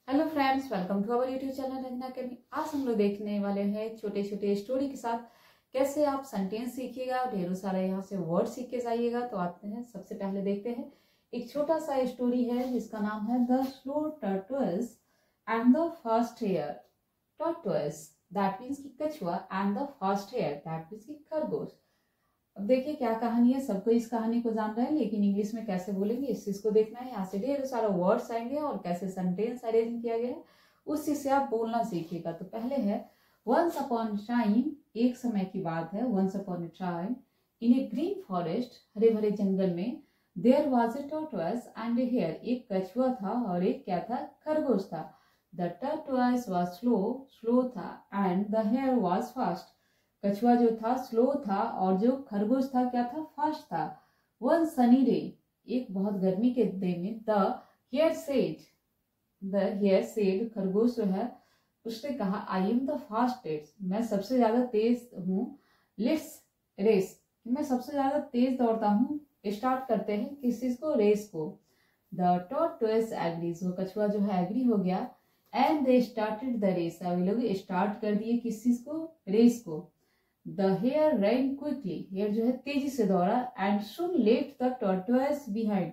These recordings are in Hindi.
Hello friends, welcome to our YouTube channel Ranjana academy. आज हम लोग देखने वाले हैं छोटे छोटे स्टोरी के साथ कैसे आप सेंटेंस सीखिएगा और ढेरों सारा यहाँ से वर्ड सीख के जाइएगा। तो आते हैं, सबसे पहले देखते हैं एक छोटा सा स्टोरी है जिसका नाम है the slow turtles and the fast hare. Turtles that means की कछुआ and the fast hare that means की खरगोश। अब देखिए क्या कहानी है, सबको इस कहानी को जान रहे हैं, लेकिन इंग्लिश में कैसे बोलेंगे इस चीज को देखना है। यहाँ से ढेर सारा वर्ड्स आएंगे और कैसे सेंटेंस अरेंज किया गया है उस चीज से आप बोलना सीखिएगा। तो पहले है वंस अपॉन टाइम, एक समय की बात है। Once upon a time in a green forest, हरे भरे जंगल में, there was a tortoise and a hare, एक कछुआ था और एक क्या था, खरगोश था। द टॉर्टोइस वाज स्लो था and the hare was fast, कछुआ जो था स्लो था और जो खरगोश था क्या था, फास्ट था। वन सनी डे, एक बहुत गर्मी के दिन में, द हेयर सेड, खरगोश जो है उसने कहा, आई एम द फास्टेस्ट, मैं सबसे ज्यादा तेज हूँ। लेट्स रेस, मैं सबसे ज्यादा तेज दौड़ता हूँ। स्टार्ट करते हैं किस चीज को, रेस को। द टॉर्टोइस एग्रीज, वो कछुआ जो है एग्री हो गया। And they started the race, अब लोग स्टार्ट कर दिए किस चीज को, रेस को। The hare ran quickly, hare जो है तेजी से दौड़ा। And soon left the tortoise behind,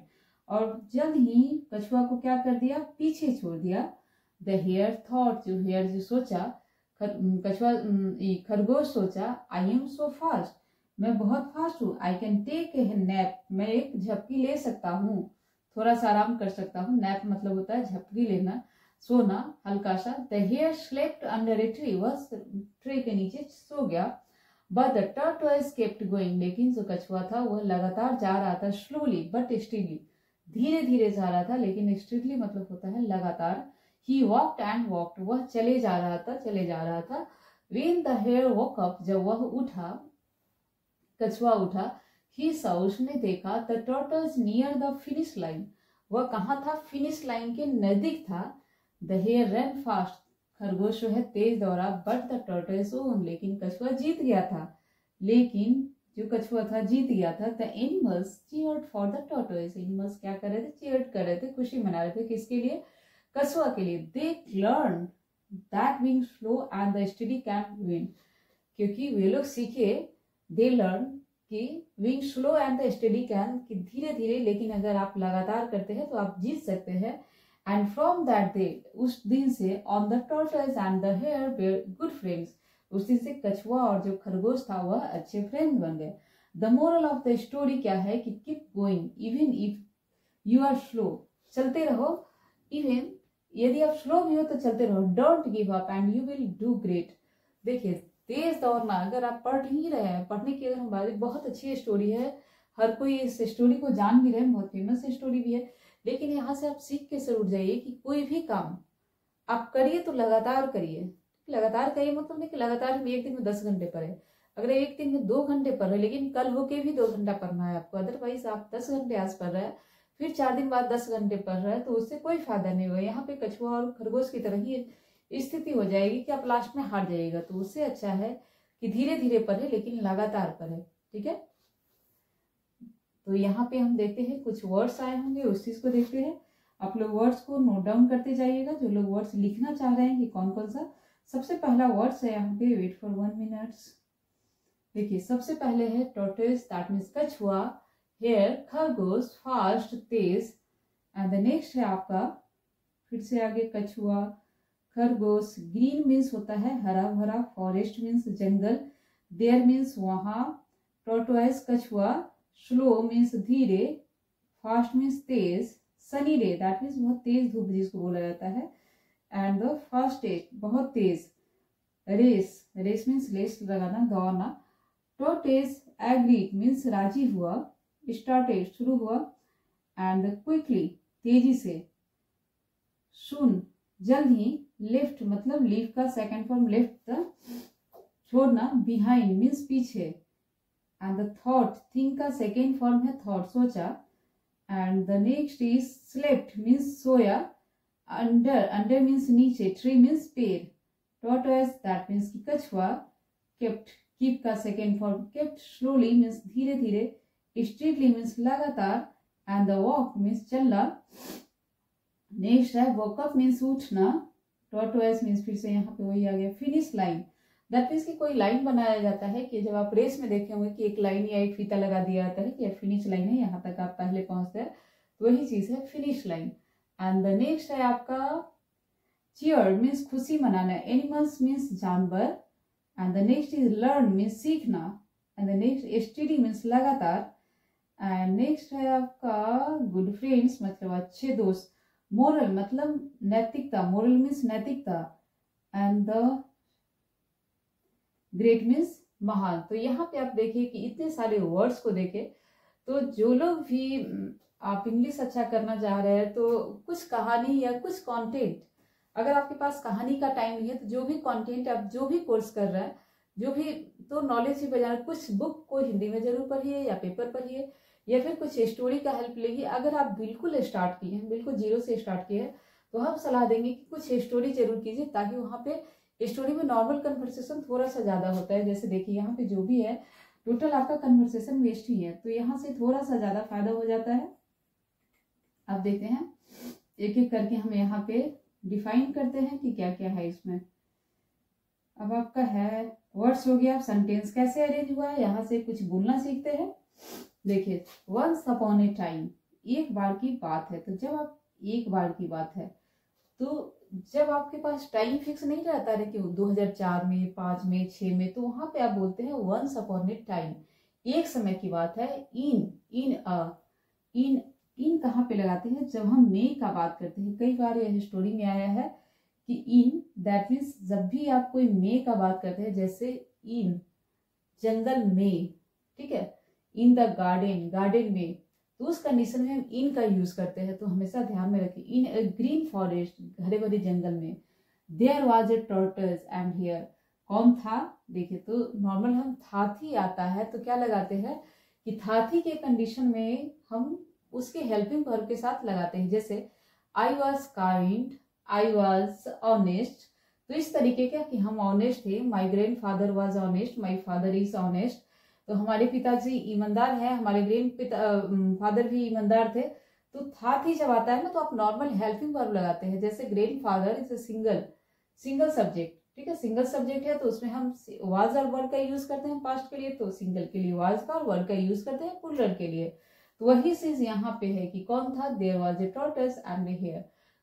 और जल्द ही कछुआ को क्या कर दिया, पीछे छोड़ दिया। The hare thought, जो हेयर जो सोचा, कछुआ खरगोश सोचा, I am so fast, मैं बहुत फास्ट हूँ। I can take a nap, मैं एक झपकी ले सकता हूँ, थोड़ा सा आराम कर सकता हूँ। नैप मतलब होता है झपकी लेना, सोना हल्का सा। The hare slept under a tree, वह ट्री के नीचे सो गया। But the tortoise kept going, लेकिन जो कछुआ था वह लगातार जा रहा था। Slowly but steadily, धीरे धीरे जा रहा था, लेकिन steadily मतलब होता है लगातार। He walked and walked, वह चले जा रहा था। When the hare woke up, जब वह उठा, कछुआ उठा, he saw, उसने देखा, the tortoise near the finish line, वह कहाँ था, फिनिश लाइन के नजदीक था। The hare ran fast, खरगोश जो है तेज दौड़ा। बट द टॉर्टोइस वोन, लेकिन कछुआ जीत गया था। लेकिन जो कछुआ था जीत गया था। The animals cheered for the tortoise, animals क्या कर रहे थे, चीयर्ड कर रहे थे, खुशी मना रहे थे, किसके लिए, कछुआ के लिए। They learn that being slow and the study can win, क्योंकि वे लोग सीखे, दे लर्न कि being slow and the study can, कि धीरे धीरे लेकिन अगर आप लगातार करते हैं तो आप जीत सकते हैं। And from that day, उस दिन से, on the tortoise and the hare were good friends, उस दिन से कछुआ और जो खरगोश था वह अच्छे फ्रेंड बन गए। The moral of the story क्या है कि keep going even if you are slow, चलते रहो, even यदि आप स्लो भी हो तो चलते रहो। Don't give up and you will do great। देखिए तेज दौड़ना, अगर आप पढ़ ही रहे हैं, पढ़ने की अगर हम बात, बहुत अच्छी स्टोरी है, हर कोई इस स्टोरी को जान भी रहे हैं, बहुत फेमस स्टोरी भी है। लेकिन यहाँ से आप सीख के जरूर जाइए कि कोई भी काम आप करिए तो लगातार करिए। लगातार करिए मतलब नहीं कि लगातार हम एक दिन में 10 घंटे पढ़े, अगर एक दिन में 2 घंटे पढ़ रहे, लेकिन कल होके भी 2 घंटा पढ़ना है आपको। अदरवाइज आप 10 घंटे आज पढ़ रहे हैं, फिर 4 दिन बाद 10 घंटे पढ़ रहे हैं, तो उससे कोई फायदा नहीं होगा। यहाँ पे कछुआ और खरगोश की तरह ही स्थिति हो जाएगी कि आप लास्ट में हार जाइएगा। तो उससे अच्छा है कि धीरे धीरे पढ़े लेकिन लगातार पढ़े, ठीक है। तो यहाँ पे हम देखते हैं कुछ वर्ड्स आए होंगे, उस चीज को देखते हैं। आप लोग वर्ड्स को नोट डाउन करते जाइएगा, जो लोग वर्ड्स लिखना चाह रहे हैं कि कौन कौन सा। सबसे पहला वर्ड्स है यहाँ पे, वेट फॉर 1 मिनट। देखिए सबसे पहले है टॉर्टोइस, दैट मीन्स कछुआ। हेयर खरगोश, fast Tej. And the next है आपका, फिर से आगे, कछुआ खरगोश। ग्रीन मीन्स होता है हरा भरा, फॉरेस्ट मीन्स जंगल, देयर मीन्स वहां, टॉर्टोइस कछुआ। स्लो मीन्स धीरे, फास्ट मीन्स तेज, सनी डे दैट मीन्स बहुत तेज धूप जिसको बोला जाता है, एंड द फास्टेस्ट बहुत तेज। रेस, रेस मीन्स रेस लगाना, दौड़ना। टॉर्टोइस एग्रीड मीन्स राजी हुआ, स्टार्टेड शुरू हुआ, एंड क्विकली तेजी से। सुन जल्द ही, लेफ्ट मतलब लीव का सेकंड फॉर्म लेफ्ट, छोड़ना, बिहाइंड मीन्स पीछे, एंड द थॉट, थिंक का सेकेंड फॉर्म है थॉट, सोचा। And the next is slept means soya, under, under means नीचे, ट्री मीन्स पेड़। टॉर्टोइस दैट मीन्स की कछुआ। केप्ट, कीप का second form kept, slowly means धीरे धीरे, स्ट्रीटली मीन्स लगातार, एंड द वॉक मीन्स चलना। नेक्स्ट है वोक अप मीन्स उठना, टॉर्टोइज मीन्स फिर से यहाँ पे वही आ गया। फिनिश लाइन दैट मीन्स कि कोई लाइन बनाया जाता है कि जब आप रेस में देखे होंगे कि एक लाइन या एक फीता लगा दिया जाता है कि फिनिश लाइन है, यहाँ तक आप पहले पहुंचते हैं, तो वही चीज है finish line. And the next है आपका चीयर मीन्स खुशी मनाना, एनिमल्स मीन्स जानवर, and the next is learn means सीखना, and the next study means लगातार, एंड नेक्स्ट है आपका गुड फ्रेंड्स मतलब अच्छे दोस्त, मोरल मतलब नैतिकता, मोरल मीन्स नैतिकता, एंड द ग्रेट मीन्स महान। तो यहाँ पे आप देखिए कि इतने सारे वर्ड्स को देखे, तो जो लोग भी आप इंग्लिश अच्छा करना चाह रहे हैं तो कुछ कहानी या कुछ कंटेंट, अगर आपके पास कहानी का टाइम नहीं है तो जो भी कंटेंट आप जो भी कोर्स कर रहे हैं, जो भी तो नॉलेज ही बजाना, कुछ बुक को हिंदी में जरूर पढ़िए या पेपर पढ़िए या फिर कुछ स्टोरी का हेल्प लीजिए। अगर आप बिल्कुल स्टार्ट किए हैं, बिल्कुल जीरो से स्टार्ट किए हैं, तो हम सलाह देंगे कि कुछ स्टोरी जरूर कीजिए, ताकि वहाँ पे स्टोरी में नॉर्मल कन्वर्सेशन थोड़ा सा ज्यादा होता है। जैसे देखिए यहाँ पे जो भी है टोटल आपका कन्वर्सेशन वेस्ट ही है, तो यहाँ से थोड़ा सा ज्यादा फायदा हो जाता है। अब देखते हैं एक एक करके हम यहाँ पे डिफाइन करते हैं कि क्या क्या है इसमें। अब आपका है वर्ड्स हो गया, सेंटेंस कैसे अरेंज हुआ है, यहाँ से कुछ बोलना सीखते हैं। देखिए वंस अपॉन ए टाइम, एक बार की बात है, तो जब आप एक बार की बात है तो जब आपके पास टाइम फिक्स नहीं रहता है कि 2004 में, 5 में, 6 में, तो वहां पे आप बोलते हैं वंस अपॉन ए टाइम, एक समय की बात है। इन कहाँ पे लगाते हैं, जब हम मे का बात करते हैं। कई बार यह स्टोरी में आया है कि इन दैट मीन्स जब भी आप कोई मे का बात करते हैं, जैसे इन जंगल में, ठीक है, इन द गार्डन, गार्डन में, तो उस कंडीशन में हम इन का यूज करते हैं। तो हमेशा ध्यान में रखिए, इन ए ग्रीन फॉरेस्ट, हरे भरे जंगल में, there was a tortoise and hare, कौन था, देखिए तो नॉर्मल हम थाथी आता है तो क्या लगाते हैं कि थाथी के कंडीशन में हम उसके हेल्पिंग वर्ब के साथ लगाते हैं। जैसे I was kind, I was honest, तो इस तरीके का कि हम ऑनेस्ट थे। My grand father was honest, my father is honest, तो हमारे पिताजी ईमानदार हैं, हमारे ग्रैंड फादर भी ईमानदार थे। तो थाथी जब आता है ना तो आप नॉर्मल हेल्पिंग वर्ब लगाते हैं। जैसे grand father is single subject, ठीक है, सिंगल सब्जेक्ट है तो उसमें हम वाज और वर्ड का यूज करते हैं पास्ट के लिए, तो सिंगल के लिए वाज का और वर्ड का यूज करते हैं प्लूरल के लिए। तो वही चीज यहाँ पे है कि कौन था, there was a tortoise and a hare,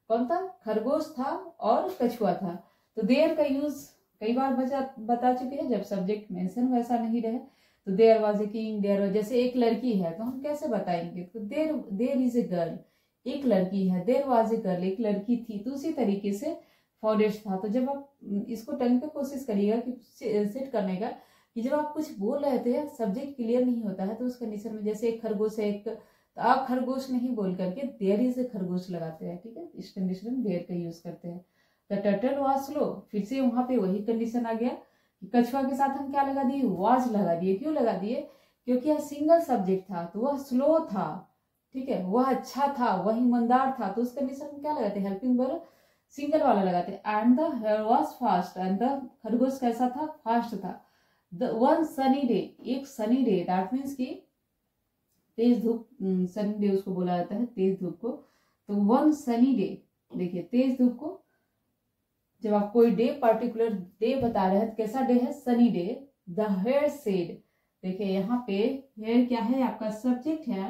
कौन था, खरगोश था और कछुआ था। तो देयर का यूज कई बार बता चुके हैं, जब सब्जेक्ट मेंशन वैसा नहीं रहे। तो there was a king, there, जैसे एक लड़की है तो हम कैसे बताएंगे, तो देयर इज ए गर्ल, एक लड़की है, देयर वाज ए गर्ल, एक लड़की थी। तो उसी तरीके से फॉरेस्ट था। तो जब आप इसको टर्न पे कोशिश करिएगा कि सेट करने का, कि जब आप कुछ बोल रहे थे सब्जेक्ट क्लियर नहीं होता है, तो उस कंडीशन में जैसे एक खरगोश है, एक, तो आप खरगोश नहीं बोल करके देयर इज ए खरगोश लगाते हैं, ठीक है, इस कंडीशन में देयर का यूज करते हैं। द टर्टल वाज स्लो, फिर से वहां पे वही कंडीशन आ गया। कछुआ के साथ हम क्या लगा दिए, वाज लगा दिए। क्यों लगा दिए, क्योंकि यह सिंगल सब्जेक्ट था, तो वह स्लो था, ठीक है, वह अच्छा था, वह ईमानदार था। तो उस कंडीशन में क्या लगाते हैं, हेल्पिंग वर्ब सिंगल वाला लगाते हैं। And the hare was fast, and the खरगोश कैसा था, फास्ट था। द वन सनी डे, एक सनी डे, दैट मीन्स की तेज धूप, सनी डे उसको बोला जाता है, तेज धूप को। तो वन सनी डे, देखिए तेज धूप को जब आप कोई डे पर्टिकुलर डे बता रहे हैं तो कैसा डे है, sunny day. The hare said, देखिए यहाँ पे हेयर क्या है, आपका सब्जेक्ट है,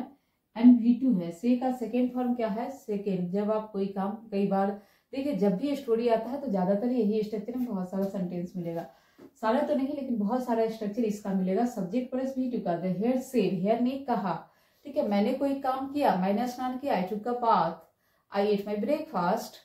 एंड V2 है, से का सेकेंड फॉर्म क्या है, सेकेंड। जब आप कोई काम, कई बार देखिए जब भी स्टोरी आता है तो ज्यादातर यही स्ट्रक्चर में बहुत सारा सेंटेंस मिलेगा, सारा तो नहीं लेकिन बहुत सारा स्ट्रक्चर इसका मिलेगा, सब्जेक्ट प्लस V2 का। द हेयर सेड, हेयर ने कहा, ठीक है, मैंने कोई काम किया, मैंने स्नान किया, I took a bath, I ate my breakfast,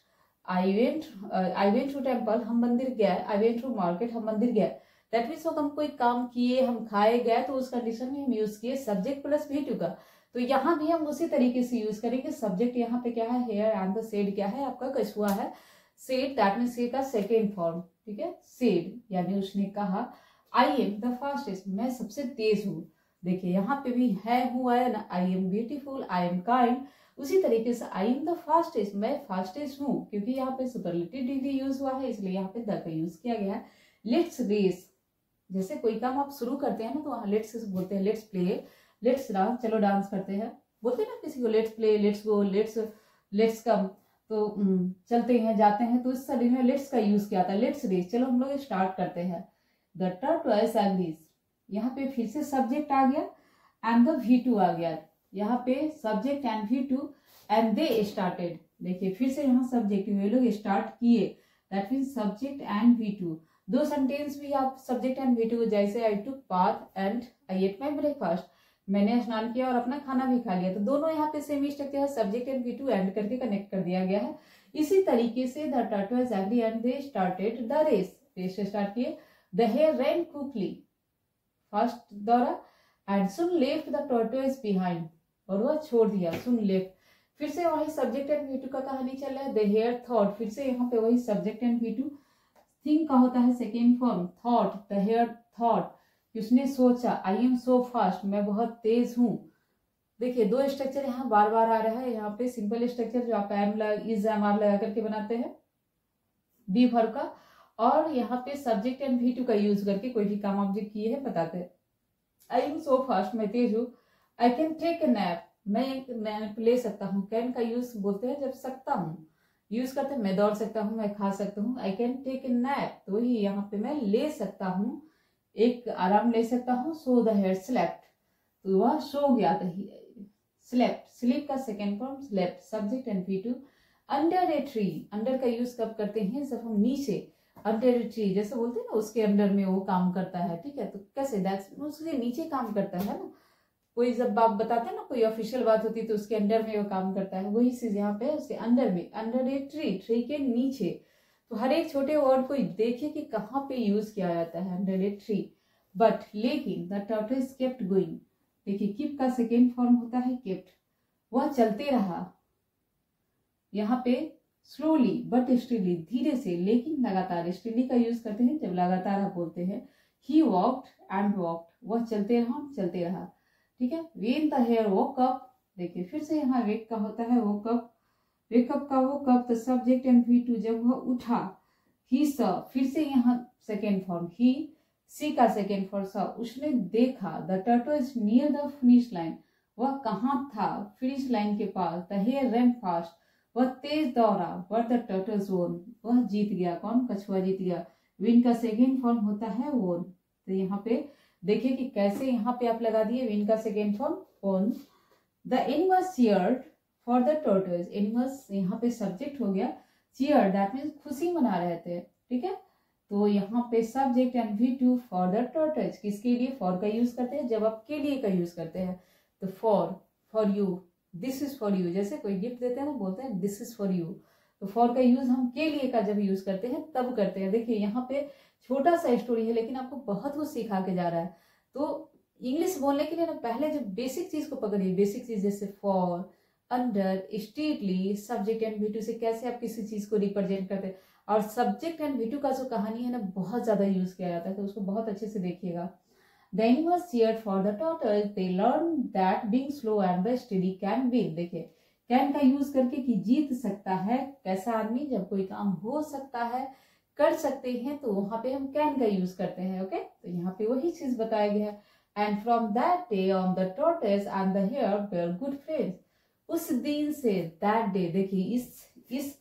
I went to temple, हम मंदिर गए, आई वेंट टू मार्केट, हम मंदिर गए। दैट मीन्स हम कोई काम किए, हम खाए गए, तो उस कंडीशन में हम यूज किए सब्जेक्ट प्लस V2 का। तो यहाँ भी हम उसी तरीके से यूज करेंगे। सब्जेक्ट यहाँ पे क्या है, हेयर, एंड द सेड क्या है, आपका कछुआ है। सेड दैट मीन्स से का सेकेंड फॉर्म, ठीक है, सेड यानी उसने कहा। आई एम द फास्टेस्ट, मैं सबसे तेज हूँ। देखिए यहाँ पे भी है, हूँ आया ना, I am beautiful, I am kind. उसी तरीके से आई एम द फास्टेस्ट, मैं फास्टेस्ट हूँ, क्योंकि यहाँ पे सुपरलेटिव डिग्री यूज हुआ है, इसलिए यहाँ पे द का यूज किया गया है। लेट्स रेस, जैसे कोई काम आप शुरू करते हैं ना तो वहाँ लेट्स बोलते हैं, लेट्स प्ले, लेट्स डांस, चलो डांस करते हैं, बोलते हैं ना किसी को, let's play, let's go, let's come. तो चलते हैं जाते हैं, तो इस स्टडी में लेट्स का यूज किया था, लेट्स रेस। चलो हम लोग स्टार्ट करते हैं। द टॉर्टोइस एग्रीज, यहाँ पे फिर से सब्जेक्ट आ गया एंड द V2 आ गया, यहाँ पे subject and V2 and they started. देखिए फिर से यहाँ सब्जेक्ट वे लोग स्टार्ट किए, that means subject and V2। दो सेंटेंस भी आप सब्जेक्ट एंड V2, जैसे I took bath and I ate my breakfast, मैंने स्नान किया और अपना खाना भी खा लिया, तो दोनों यहाँ पे सेम स्ट्रक्चर है, सब्जेक्ट एंड V2 एंड करके कनेक्ट कर दिया गया है। इसी तरीके से the tortoise agree and they started the race, race start किए। The hare ran quickly, fast दौड़ा, and soon left the tortoise behind, और वह छोड़ दिया, सुन लेफ्ट। फिर से वही सब्जेक्ट एंड V2 का कहानी चल रहा है। द हेयर थॉट, फिर से यहाँ पे वही सब्जेक्ट एंड V2, थिंक का होता है second form, thought, the hare thought, उसने सोचा, आई एम सो फास्ट, मैं बहुत तेज हूँ। देखिए दो स्ट्रक्चर यहाँ बार बार आ रहा है, यहाँ पे सिंपल स्ट्रक्चर जो आप एम इज एम आर लगा करके बनाते हैं बी वर्ब का, और यहाँ पे सब्जेक्ट एंड V2 का यूज करके कोई भी काम ऑब्जेक्ट किए हैं बताते हैं। आई एम सो फास्ट, मैं तेज हूँ। I can take a nap, मैं एक नैप ले सकता हूँ। कैन का यूज बोलते हैं जब सकता हूँ यूज करते हैं, मैं दौड़ सकता हूँ, मैं खा सकता हूँ। I can take a nap, तो ही यहाँ पे मैं ले सकता हूँ, एक आराम ले सकता हूँ। सो द हेयर स्लेप्ट, तो वह सो गया था, स्लेप्ट, स्लीप का second form slept, subject and V2। Under a tree, under का यूज कब करते हैं, जब हम नीचे, अंडर ए ट्री जैसे बोलते हैं ना, उसके अंडर में वो काम करता है, ठीक है, तो कैसे, दैट्स उसके नीचे काम करता है ना, कोई जब आप बताते हैं ना कोई ऑफिशियल बात होती है तो उसके अंडर में वो काम करता है, वही चीज यहाँ पे उसके अंडर में, अंडर ए ट्री, ट्री के नीचे। तो हर एक छोटे वर्ड को देखिए कि कहाँ पे यूज किया जाता है, अंडर ए ट्री। बट लेकिन द टॉर्टोइस केप्ट गोइंग, देखिए कीप का सेकेंड फॉर्म होता है केप्ट, वह चलते रहा। यहाँ पे स्लोली बट स्टिली, धीरे से लेकिन लगातार, स्टिली का यूज करते हैं जब लगातार आप बोलते हैं। ही वॉक्ड एंड वॉक्ड, वह चलते रहा, चलते रहा, ठीक है। When the hare woke up, देखिए फिर से यहाँ वेक का होता है वोक अप, वेकअप का वोक द सब्जेक्ट एंड V2, जब वह उठा। ही स, फिर से यहाँ सेकेंड फॉर्म ही, सी का सेकेंड फॉर्म स, उसने देखा। The tortoise near the finish line, वह कहाँ था, फिनिश लाइन के पास। द हेयर रन फास्ट, वह तेज दौड़ा। बट द टॉर्टोइस वोन, वह जीत गया, कौन, कछुआ जीत गया। विन का सेकेंड फॉर्म होता है वोन, तो यहाँ पे देखिए कि कैसे यहाँ पे आप लगा दिए विन का सेकेंड फॉर्म वोन। The animals cheered for the tortoise, animals यहाँ पे सब्जेक्ट हो गया, चीयर दैट मीन्स खुशी मना रहे थे, ठीक है। तो यहाँ पे subject and V2 for the tortoise, किसके लिए, फॉर का यूज करते हैं जब आप के लिए का यूज करते हैं, तो for you, this is for you, जैसे कोई गिफ्ट देते हैं ना बोलते हैं दिस इज फॉर यू, तो फॉर का यूज हम के लिए का जब यूज करते हैं तब करते हैं। देखिए यहाँ पे छोटा सा स्टोरी है लेकिन आपको बहुत कुछ सिखा के जा रहा है। तो इंग्लिश बोलने के लिए ना पहले जो बेसिक चीज को पकड़िए, बेसिक चीज जैसे for, under, strictly, subject and V2 से कैसे आप किसी चीज को रिप्रेजेंट करते हैं, और सब्जेक्ट एंड V2 का जो कहानी है ना बहुत ज्यादा यूज किया जाता है, तो उसको बहुत अच्छे से देखिएगा। The animals cheered for the tortoise. They learned that being slow and steady can win. देखिए कैन का यूज करके कि जीत सकता है कैसा आदमी, जब कोई काम हो सकता है, कर सकते हैं, तो वहां पे हम कैन का यूज करते हैं, ओके। तो यहाँ पे वही चीज बताया गया है। And from that day on the tortoise and the hare were good friends, उस दिन से, दैट डे, देखिए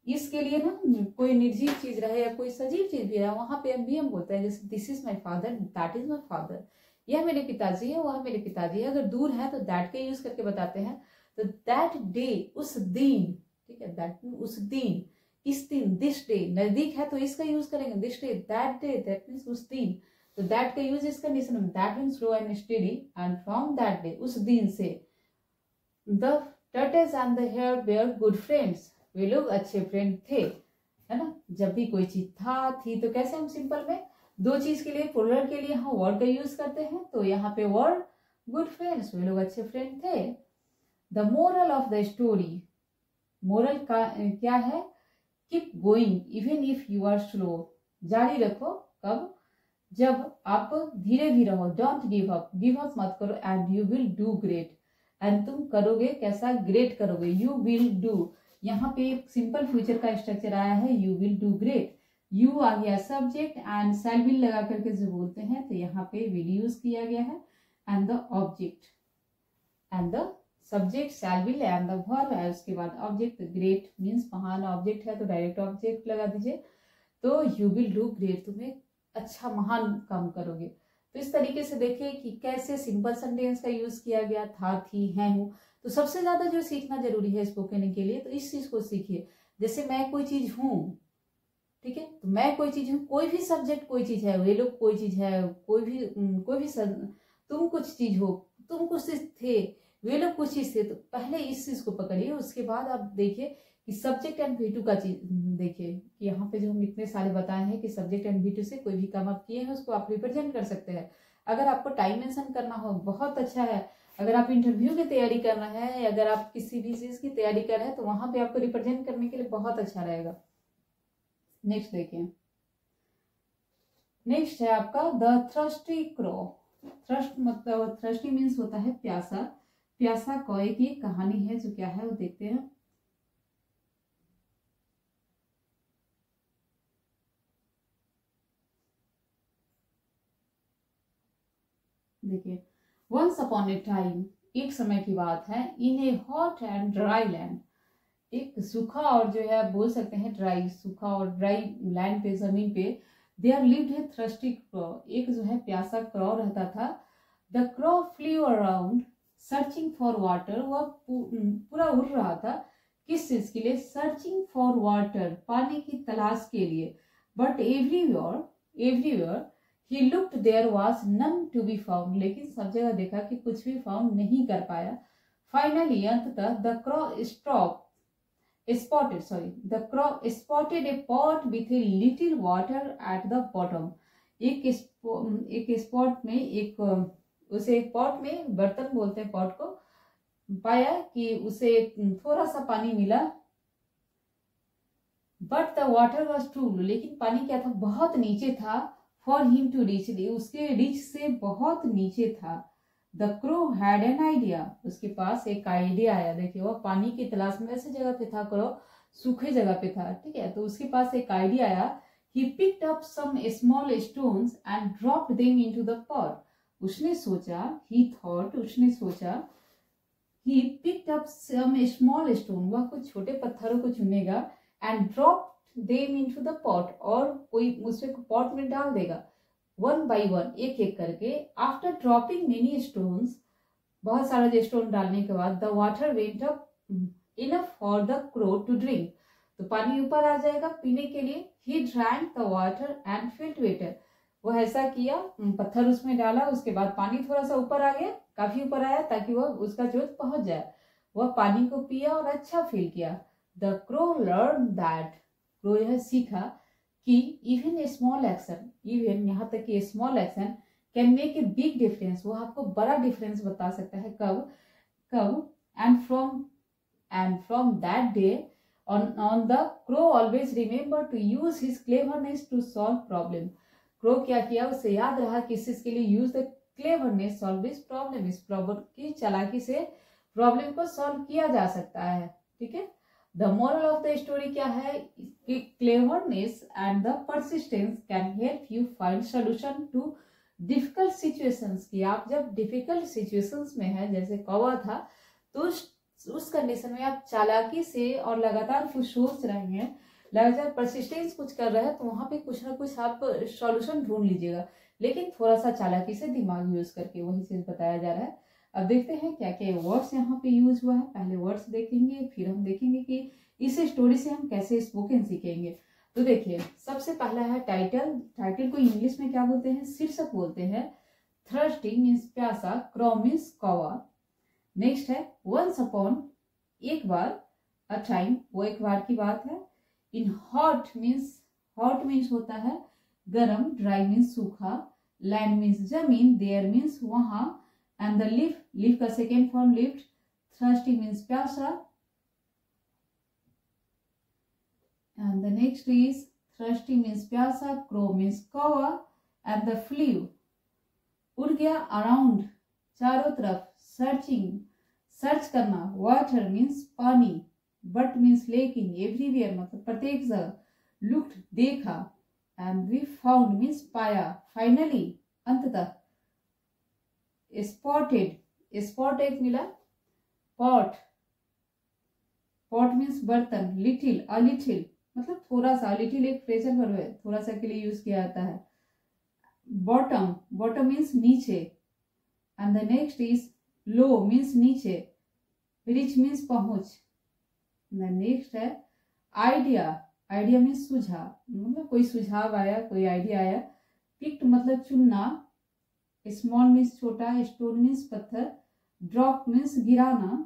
इसके लिए ना कोई निर्जीव चीज रहे या कोई सजीव चीज भी रहे, वहां पे भी हम बोलते हैं, जैसे this is my father, that is my father, यह मेरे पिताजी है, वह मेरे पिताजी है। अगर दूर है तो दैट का यूज करके बताते हैं, तो दैट डे, उस दिन, ठीक है, दैट उस दिन, इस दिन, दिस डे, नजदीक है तो इसका यूज करेंगे, this day, that day, that means उस दिन, तो दैट का यूज इस कंडीशन में, that means slow and steady, and from that day, उस दिन से, the tortoise and the hare were good friends, वे लोग अच्छे फ्रेंड थे, है ना। जब भी कोई चीज था, थी, तो कैसे हम सिंपल में दो चीज के लिए, प्लूरल के लिए हम वर्ड का यूज करते हैं, तो यहाँ पे वर्ड गुड फ्रेंड्स, वे लोग अच्छे फ्रेंड थे। The moral of the story, moral का क्या है, keep going even if you are slow, जारी रखो, कब, जब आप धीरे भी रहो, डोंट गिव अप मत करो, and you will do great, and तुम करोगे कैसा, ग्रेट करोगे, यू विल डू, यहाँ पे एक सिंपल फ्यूचर का स्ट्रक्चर आया है, you will do great, you आ गया सब्जेक्ट, एंड शैल विल लगा करके जो बोलते हैं तो यहाँ पे विल यूज किया गया है, and the object and the subject shell will and the verb है, उसके बाद ऑब्जेक्ट ग्रेट मीन्स महान ऑब्जेक्ट है तो डायरेक्ट ऑब्जेक्ट लगा दीजिए। तो यू विल डू ग्रेट, तुम्हें अच्छा महान काम करोगे। तो इस तरीके से देखिए कि कैसे सिंपल सेंटेंस का यूज किया गया, था, थी, है, हूँ। तो सबसे ज्यादा जो सीखना जरूरी है स्पोकन के लिए, तो इस चीज को सीखिए। जैसे मैं कोई चीज हूँ, ठीक है, तो मैं कोई चीज हूँ, कोई भी सब्जेक्ट कोई चीज है, वे लोग कोई चीज है, कोई भी तुम कुछ चीज हो, तुम कुछ चीज थे, वे लोग कुछ चीज थे। तो पहले इस चीज को पकड़िए, उसके बाद आप देखिए कि सब्जेक्ट एंड V2 का चीज देखिए कि यहाँ पे जो हम इतने सारे बताए हैं कि सब्जेक्ट एंड V2 से कोई भी काम आप किए हैं उसको आप रिप्रेजेंट कर सकते हैं। अगर आपको टाइम मेंशन करना हो बहुत अच्छा है, अगर आप इंटरव्यू की तैयारी कर रहे हैं या अगर आप किसी भी चीज की तैयारी कर रहे हैं तो वहां पे आपको रिप्रेजेंट करने के लिए बहुत अच्छा रहेगा। नेक्स्ट देखिए, नेक्स्ट है आपका द थ्रस्टी क्रो। थ्रस्ट मतलब थ्रस्टी मीन्स होता है प्यासा, प्यासा कौए की एक कहानी है जो क्या है वो देखते हैं। देखिए, वंस अपॉन ए टाइम, एक समय की बात है, in a hot and dry land, एक सूखा और जो है बोल सकते हैं ड्राई, सूखा और ड्राई लैंड पे, जमीन पे, देयर लिव्ड ए थ्रस्टी क्रॉ, एक जो है प्यासा क्रॉ रहता था। The क्रॉ flu around searching for water, वह पूरा उड़ रहा था किस चीज के लिए, सर्चिंग फॉर वाटर, पानी की तलाश के लिए। But everywhere he looked there was none to be found, लेकिन सब जगह देखा कि कुछ भी फाउंड नहीं कर पाया। फाइनली अंततः the क्रॉ spotted a pot with a little water at the bottom, एक स्पॉट में उसे एक पॉट में, बर्तन बोलते हैं पॉट को, पाया कि उसे थोड़ा सा पानी मिला। But the water was too, लेकिन पानी क्या था, बहुत नीचे था। फॉर हिम टू रीच, उसके रीच से बहुत नीचे था। The crow had an idea, उसके पास एक आइडिया आया। देखिए, वो पानी की तलाश में ऐसी जगह पे था, क्रो सूखे जगह पे था, ठीक है, तो उसके पास एक आइडिया आया। He picked up some small stones and dropped them into the pot, उसने सोचा, उसने सोचा, he picked up some small stone, वह कुछ छोटे पत्थरों को चुनेगा, and dropped them into the pot, और कोई उसे पॉट में डाल देगा, one by one, एक एक करके। After dropping many stones, बहुत सारा स्टोन डालने के बाद, the water went up enough for the crow to drink, तो पानी ऊपर आ जाएगा पीने के लिए। He drank the water and felt better, वह ऐसा किया, पत्थर उसमें डाला, उसके बाद पानी थोड़ा सा ऊपर आ गया, काफी ऊपर आया ताकि वह उसका जोत पहुंच जाए। वह पानी को पिया और अच्छा फील किया। The crow learn that, crow यह सीखा कि even a small action, even यहाँ तक कि small action can make a big difference, वह आपको बड़ा डिफरेंस बता सकता है। कब and from that day on the crow always remember to use his cleverness to solve problem, crow क्या किया, उसे याद रहा कि इसके लिए use the cleverness solve this problem, इस प्रॉब्लम की चालाकी से प्रॉब्लम को सॉल्व किया जा सकता है, ठीक है। The moral of the story क्या है कि cleverness and the persistence can help you find solution to difficult situations, कि आप जब डिफिकल्ट सिचुएशंस में है, जैसे कौवा था, तो उस कंडीशन में आप चालाकी से और लगातार कुछ सोच रहे हैं, लगातार परसिस्टेंस कुछ कर रहे हैं, तो वहां पे कुछ ना कुछ आप सॉल्यूशन ढूंढ लीजिएगा, लेकिन थोड़ा सा चालाकी से दिमाग यूज करके, वही चीज बताया जा रहा है। अब देखते हैं क्या क्या वर्ड्स यहाँ पे यूज हुआ है। पहले वर्ड्स देखेंगे, फिर हम देखेंगे कि इस स्टोरी से हम कैसे स्पोकन सीखेंगे। तो देखिए, सबसे पहला है टाइटल। टाइटल को इंग्लिश में क्या बोलते हैं, शीर्षक बोलते हैं। थर्स्टी मीन्स प्यासा, क्रॉ मीन्स कौवा। नेक्स्ट है वंस अपॉन, एक बार, अ टाइम, वो एक बार की बात है। इन हॉट मीन्स होता है गरम, ड्राई मीन्स सूखा, लैंड मीन्स जमीन, देयर मीन्स वहां, एंड द लिव का second form lived, thirsty means प्यासा, and the next is thirsty means प्यासा, क्रो मीन्स कौवा, एंड द फ्लू उड़ गया, अराउंड चारों तरफ, सर्च करना, वाटर मीन्स पानी, बट मीन्स लेकिन, एवरीवेयर मतलब प्रत्येक जगह, लुक्ड देखा, एंड वी फाउंड मीन्स पाया, फाइनली अंततः, स्पॉटेड मिला, पॉट, पॉट मीन्स बर्तन, लिटिल, अ लिटिल मतलब थोड़ा सा, लिटिल एक फ्रेजल वर्ब है, थोड़ा सा के लिए यूज किया जाता है। बॉटम, बॉटम मीन्स नीचे, and the next is low means नीचे, रिच मीन्स पहुंच। नेक्स्ट है आइडिया, आइडिया मीन्स सुझाव, मतलब कोई सुझाव आया, कोई आइडिया आया। पिक्ड मतलब चुनना, स्मॉल मीन्स छोटा, स्टोन मीन्स पत्थर, ड्रॉप मीन्स गिराना,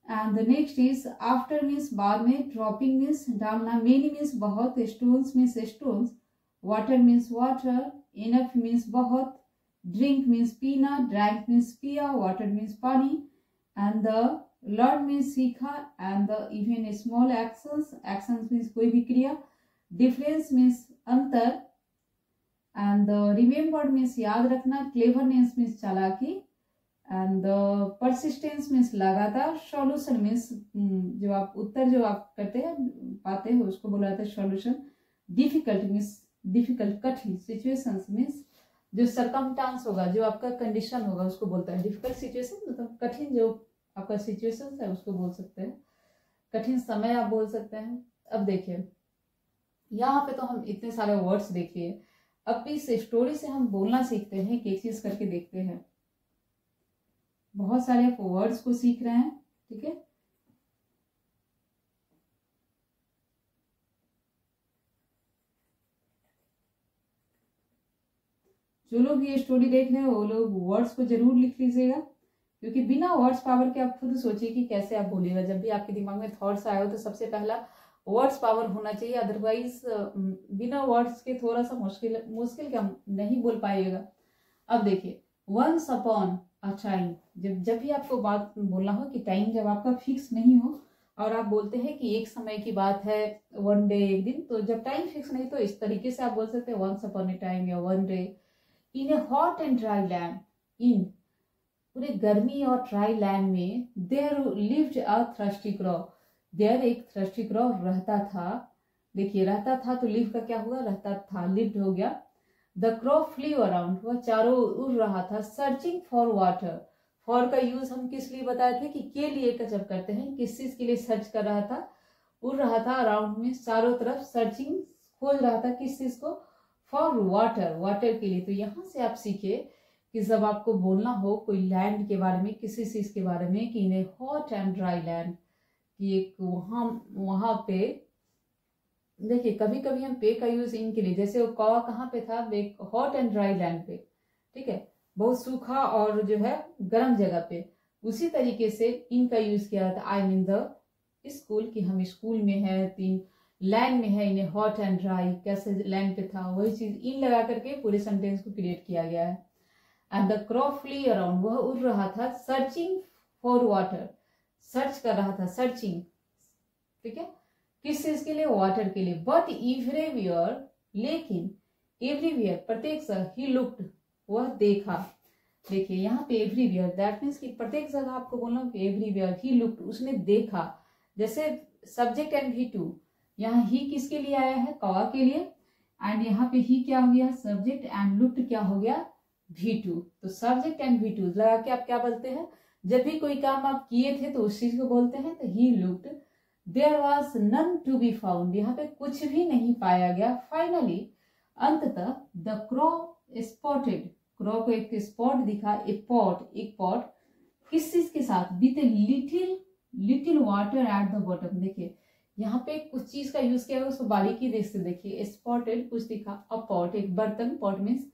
and the next is after means बाद में, ड्रॉपिंग मीन्स डालना, मेनी मीन्स बहुत, stones means stones, water means water, enough means बहुत, ड्रिंक मीन्स पीना, ड्रैंक मीन्स पिया, वाटर मीन्स पानी, एंड द लर्न मीन्स सीखा, and the even small actions, actions means कोई भी क्रिया, डिफरेंस मीन्स अंतर, एंड रिमेम्बर मीन्स याद रखना, क्लेवरनेस मीन्स चालाकी, एंड परसिस्टेंस मीन्स लगातार, सॉल्यूशन मीन्स जो आप उत्तर जो आप करते हैं पाते हैं उसको बोला जाता है सॉल्यूशन, डिफिकल्ट मीन्स डिफिकल्ट कठिन, सिचुएशंस मीन्स जो सरकमस्टांस होगा, जो आपका कंडीशन होगा उसको बोलता है डिफिकल्ट सिचुएशन, मतलब कठिन जो आपका सिचुएशन है उसको बोल सकते हैं, कठिन समय आप बोल सकते हैं। अब देखिए यहाँ पे तो हम इतने सारे वर्ड्स देख लिए, अब इस स्टोरी से हम बोलना सीखते हैं कि एक चीज करके देखते हैं, बहुत सारे वर्ड्स को सीख रहे हैं, ठीक है। जो लोग ये स्टोरी देख रहे हैं वो लोग वर्ड्स को जरूर लिख लीजिएगा, क्योंकि बिना वर्ड्स पावर के आप खुद सोचिए कि कैसे आप बोलिएगा। जब भी आपके दिमाग में थॉट्स आए हो तो सबसे पहला वर्ड्स पावर होना चाहिए, अदरवाइज बिना वर्ड्स के थोड़ा सा मुश्किल क्या नहीं बोल पाइएगा। अब देखिए वंस अपॉन अ टाइम, जब भी आपको बात बोलना हो कि टाइम जब आपका फिक्स नहीं हो और आप बोलते हैं कि एक समय की बात है, वन डे एक दिन, तो जब टाइम फिक्स नहीं तो इस तरीके से आप बोल सकते हैं वंस अपॉन ए टाइम या one day in a hot and dry land, इन पूरे गर्मी और ड्राई लैंड में, there lived a thirsty crow, there एक थ्रस्टी क्रॉ रहता था। देखिए रहता था तो लिव का क्या हुआ, रहता था, लिव्ड हो गया। द क्रॉ फ्लीव अराउंड, वह चारों उड़ रहा था, सर्चिंग फॉर वाटर, फॉर का यूज हम किस लिए बताए थे कि के लिए का जब करते हैं, किस चीज के लिए सर्च कर रहा था, उड़ रहा था, अराउंड में चारों तरफ, सर्चिंग खोज रहा था किस चीज को, फॉर वाटर, वाटर के लिए। तो यहाँ से आप सीखे कि जब आपको बोलना हो कोई लैंड के बारे में, किसी चीज के बारे में, कि in a hot and dry land, कि एक वहां पे देखिए कभी कभी हम पे का यूज इन के लिए, जैसे वो कौवा कहाँ पे था, हॉट एंड ड्राई लैंड पे, ठीक है, बहुत सूखा और जो है गर्म जगह पे, उसी तरीके से इन का यूज किया जाता है। आई मीन द स्कूल, कि हम स्कूल में है, तीन लैंड में है, इन्हें हॉट एंड ड्राई, कैसे लैंड पे था, वही चीज इन लगा करके पूरे सेंटेंस को क्रिएट किया गया है। And the crow flew around, वह उड़ रहा था, सर्चिंग फॉर वाटर, सर्च कर रहा था, सर्चिंग, ठीक है, किस चीज के लिए, वाटर के लिए। बट एवरीवेयर, लेकिन एवरीवेयर प्रत्येक जगह, ही लुक्ड, वह देखा। देखिए यहाँ पे एवरीवेयर, दैट मीन्स कि प्रत्येक जगह आपको बोलना कि एवरीवेयर ही लुक्ड, उसने देखा। जैसे सब्जेक्ट एंड V2, यहाँ ही किसके लिए आया है, कौवा के लिए, एंड यहाँ पे ही क्या हो गया, सब्जेक्ट, एंड लुक्ड क्या हो गया, V2। तो सब्जेक्ट एंड V2 लगा के आप क्या बोलते हैं, जब भी कोई काम आप किए थे तो उस चीज को बोलते हैं, तो he looked. There was none to be found, यहाँ पे कुछ भी नहीं पाया गया। फाइनली, अंततः, द क्रॉ स्पॉटेड, क्रॉ को एक स्पॉट दिखा, एक पॉट, किस चीज के साथ, with little water at the bottom. देखिए यहाँ पे कुछ चीज का यूज किया है, उसको बारीकी देख से देखिए, स्पॉटेड कुछ दिखा, अ पॉट एक बर्तन, पॉट मीन्स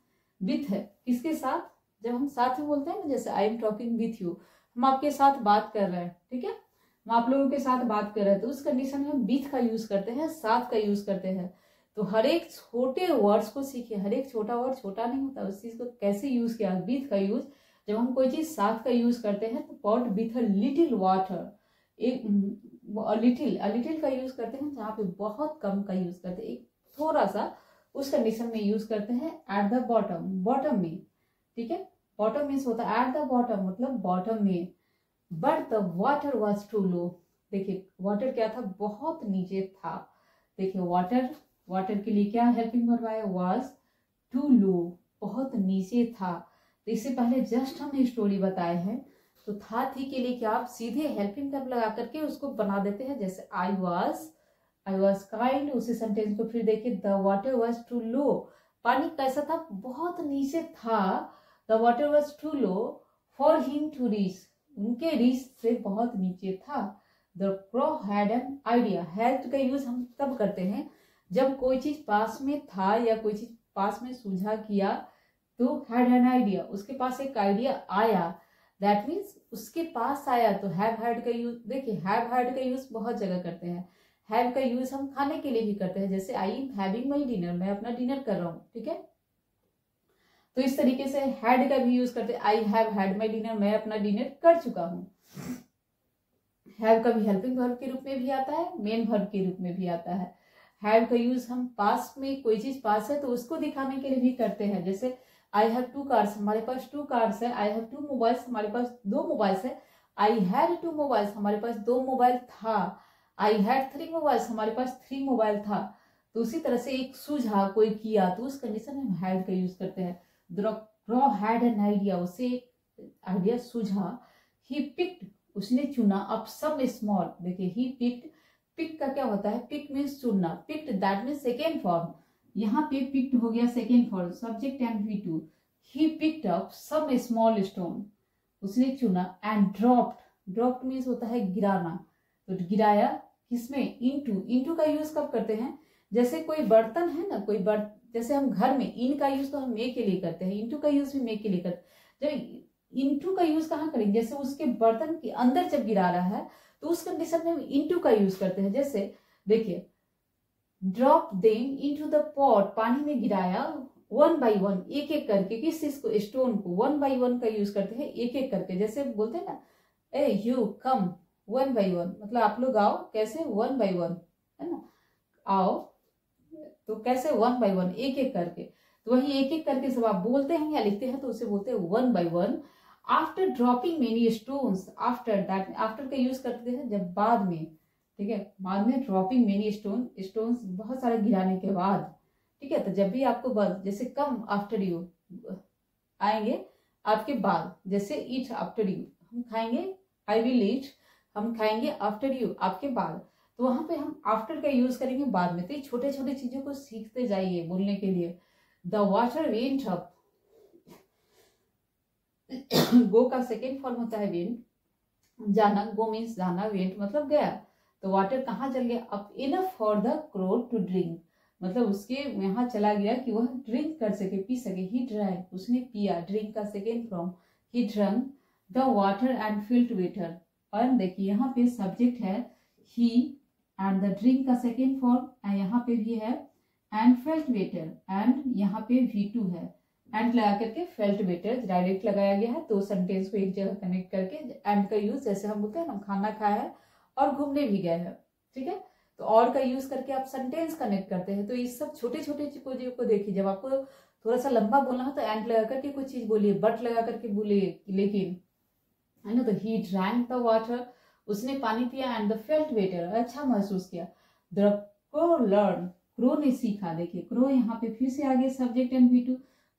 विथ है, किसके साथ, जब हम साथ में बोलते हैं ना, जैसे I am talking with you, हम आपके साथ बात कर रहे हैं, ठीक है, हम आप लोगों के साथ बात कर रहे हैं, तो उस कंडीशन में हम विथ का यूज करते हैं, साथ का यूज करते हैं। तो हर एक छोटे वर्ड्स को सीखिए, हर एक छोटा वर्ड छोटा नहीं होता, उस चीज को कैसे यूज किया, विथ का यूज, जब हम कोई चीज साथ का यूज करते हैं तो pot with a little water, एक लिटिल का यूज करते हैं, जहाँ पे बहुत कम का यूज करते हैं, एक थोड़ा सा, उस कंडीशन में यूज करते हैं एट द बॉटम, बॉटम में, ठीक है, बॉटम मीन्स होता है एट द बॉटम, मतलब बॉटम में। But the water was too low, देखिए वाटर क्या था, बहुत नीचे था। देखिए वाटर के लिए क्या हेल्पिंग वर्ब है, वॉज टू लो, बहुत नीचे था। तो इससे पहले जस्ट हमने स्टोरी बताए हैं, तो था थी के लिए क्या आप सीधे हेल्पिंग वर्ब लगा करके उसको बना देते हैं, जैसे आई वॉज काइंड। उसी सेंटेंस को फिर देखिए, the water was too low, पानी कैसा था, बहुत नीचे था। The water was too low for him to reach, उनके रीच से बहुत नीचे था। The crow had an idea, had का यूज हम तब करते हैं जब कोई चीज पास में था या कोई चीज पास में सूझा किया, तो हैड एन आइडिया, उसके पास एक आइडिया आया, दैट मीन्स उसके पास आया। तो हैव हैड का यूज देखिए, हैव हैड का यूज बहुत जगह करते हैं। हैव का यूज हम खाने के लिए भी करते हैं, जैसे I am having my dinner, मैं अपना डिनर कर रहा हूँ, ठीक है। तो इस तरीके से हैड का भी यूज करते हैं, I have had my dinner, मैं अपना डिनर कर चुका हूँ। हैव का भी हेल्पिंग वर्ब के रूप में भी आता है, मेन वर्ब के रूप में भी आता है। हैव का यूज हम पास में कोई चीज पास है तो उसको दिखाने के लिए भी करते हैं, जैसे आई हैव 2 कार्स, हमारे पास 2 कार्स है। आई हैव 2 मोबाइल्स, हमारे पास 2 मोबाइल्स है। आई हैड 2 मोबाइल्स, हमारे पास 2 मोबाइल था। आई हैड 3 मोबाइल्स, हमारे पास 3 मोबाइल था। तो उसी तरह से एक सूझा, कोई किया, तो उस कंडीशन में हम हैड का यूज करते हैं। ड्रॉ हैड एन आइडिया, उसे आइडिया सूझा। ही पिक्ड, उसने चुना। अब सम स्मॉल, देखिए ही पिक्ड, पिक का क्या होता है, पिक मीन्स चुनना, picked that means second form. यहाँ पे पिक्ड हो गया second form, subject and V2। He picked up some small stone, उसने चुना। एंड ड्रॉप्ड मीन्स होता है गिराना, तो गिराया किसमें, इनटू का यूज कब करते हैं, जैसे कोई बर्तन है ना, जैसे हम घर में इन का यूज तो हम मे के लिए करते हैं, इनटू का यूज भी मे के लिए करते हैं। जब इनटू का यूज कहाँ करेंगे, जैसे उसके बर्तन के अंदर जब गिरा रहा है तो उस कंडीशन में हम इनटू का यूज करते हैं। जैसे देखिए, drop them into the pot, पानी में गिराया, 1 by 1, एक एक करके, किस चीज को, स्टोन को 1 by 1 का यूज करते हैं, एक एक करके। जैसे बोलते हैं ना, ए यू कम 1 by 1, मतलब आप लोग आओ, कैसे 1 by 1, है ना, आओ, तो कैसे 1 by 1, एक एक करके। तो वही एक एक करके सब आप बोलते हैं या लिखते हैं तो उसे बोलते हैं 1 by 1। After dropping many stones, after that, after का यूज करते हैं जब बाद में, ठीक है, बाद में। ड्रॉपिंग मेनी स्टोन्स बहुत सारे गिराने के बाद, ठीक है। तो जब भी आपको जैसे कम आफ्टर यू आएंगे आपके बाद, जैसे ईट आफ्टर यू, हम खाएंगे, आई विल ईट, हम खाएंगे आफ्टर यू, आपके बाद। तो वहां पे हम आफ्टर का यूज करेंगे बाद में। तो छोटे छोटे चीजों को सीखते जाइए बोलने के लिए। द वाटर वेंट अप, गो का सेकेंड फॉर्म होता है वेंट, जाना, गो मीन्स जाना, वेंट मतलब गया। तो वाटर कहाँ चल गया, up enough for the crow to drink, मतलब उसके यहाँ चला गया कि वह ड्रिंक कर सके, पी सके। ही ड्रैंक, उसने पिया, ड्रिंक का second form. He drank the water and felt better, और देखिए यहाँ पे सब्जेक्ट है ही, एंड द ड्रिंक का सेकेंड फॉर्म, एंड यहाँ पे भी है एंड फेल्ट वेटर, एंड यहाँ पे V2 है, एंड लगा करके फेल्ट वेटर डायरेक्ट लगाया गया है। तो सेंटेंस को एक जगह कनेक्ट करके एंड का यूज, जैसे हम बोलते हैं ना, खाना खाया है और घूमने भी गए हैं, ठीक है। तो और का यूज करके आप सेंटेंस कनेक्ट करते हैं। तो इस सब छोटे छोटे चीजों को देखिए, जब आपको थोड़ा सा लंबा बोलना हो तो एंड लगा करके कुछ चीज बोलिए, बट लगा करके बोलिए, लेकिन, है ना। तो ही ड्रैंक द वाटर, उसने पानी पिया, एंड द फेल्ट वेटर, अच्छा महसूस किया। द क्रो लर्न, क्रो ने सीखा। देखिए क्रो यहाँ पे फिर से आगे सब्जेक्ट एंड V2,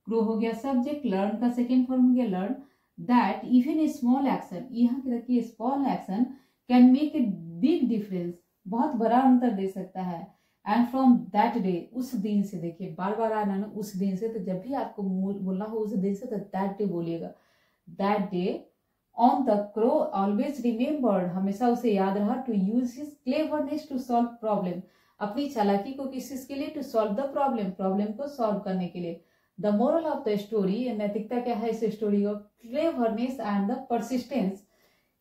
क्रो हो गया सब्जेक्ट, लर्न का सेकेंड फॉर्म हो गया learn. That even a small action, यहाँ पे रखिए small action, can make a big difference, बहुत बड़ा अंतर दे सकता है। एंड फ्रॉम दैट डे, उस दिन से, देखिए बार बार आना ना, उस दिन से। तो जब भी आपको बोलना हो उस दिन से, तो दैट डे बोलिएगा। That day on the crow always remembered, हमेशा उसे याद रहा, to use his cleverness to solve problem, अपनी चालाकी को किस चीज के लिए, to solve the problem, problem को सॉल्व करने के लिए। The moral of the story, नैतिकता क्या है इस स्टोरी को, cleverness and the persistence,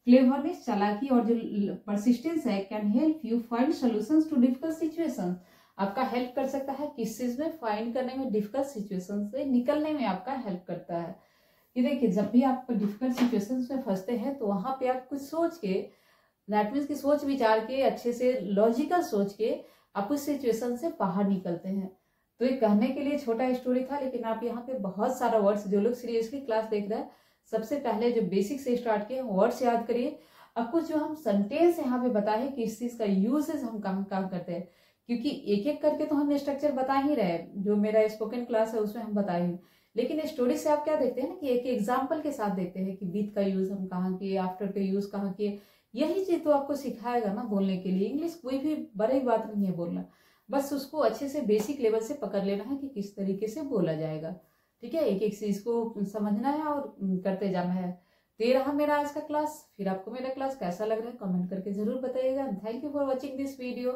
cleverness चालाकी और जो परसिस्टेंस है, can help you find solutions to difficult situations, आपका हेल्प कर सकता है किस चीज में, फाइंड करने में, डिफिकल्ट सिचुएशन से निकलने में आपका हेल्प करता है। ये देखिए, जब भी आप डिफिकल्ट सिचुएशंस में फंसते हैं तो वहां पे आप कुछ सोच के, दैट मीन्स की सोच विचार के, अच्छे से लॉजिकल सोच के आप उस सिचुएशन से बाहर निकलते हैं। तो ये कहने के लिए छोटा स्टोरी था, लेकिन आप यहाँ पे बहुत सारा वर्ड्स, जो लोग सीरियसली क्लास देख रहे हैं, सबसे पहले जो बेसिक से स्टार्ट किए वर्ड्स याद करिए। अब कुछ जो हम सेंटेंस यहाँ पे बताए कि इस चीज का यूजेस हम कहाँ कहाँ करते हैं, क्योंकि एक एक करके तो हम स्ट्रक्चर बता ही रहे, जो मेरा स्पोकन क्लास है उसमें हम बताए हैं, लेकिन स्टोरी से आप क्या देखते हैं ना कि एक एग्जाम्पल के साथ देखते हैं कि बीट का यूज हम कहाँ किए, आफ्टर का यूज कहाँ किए। यही चीज तो आपको सिखाएगा ना बोलने के लिए। इंग्लिश कोई भी बड़ी बात नहीं है बोलना, बस उसको अच्छे से बेसिक लेवल से पकड़ लेना है कि किस तरीके से बोला जाएगा। ठीक है, एक एक चीज को समझना है और करते जाना है। तो ये रहा मेरा आज का क्लास। फिर आपको मेरा क्लास कैसा लग रहा है कमेंट करके जरूर बताइएगा। Thank you for watching this video.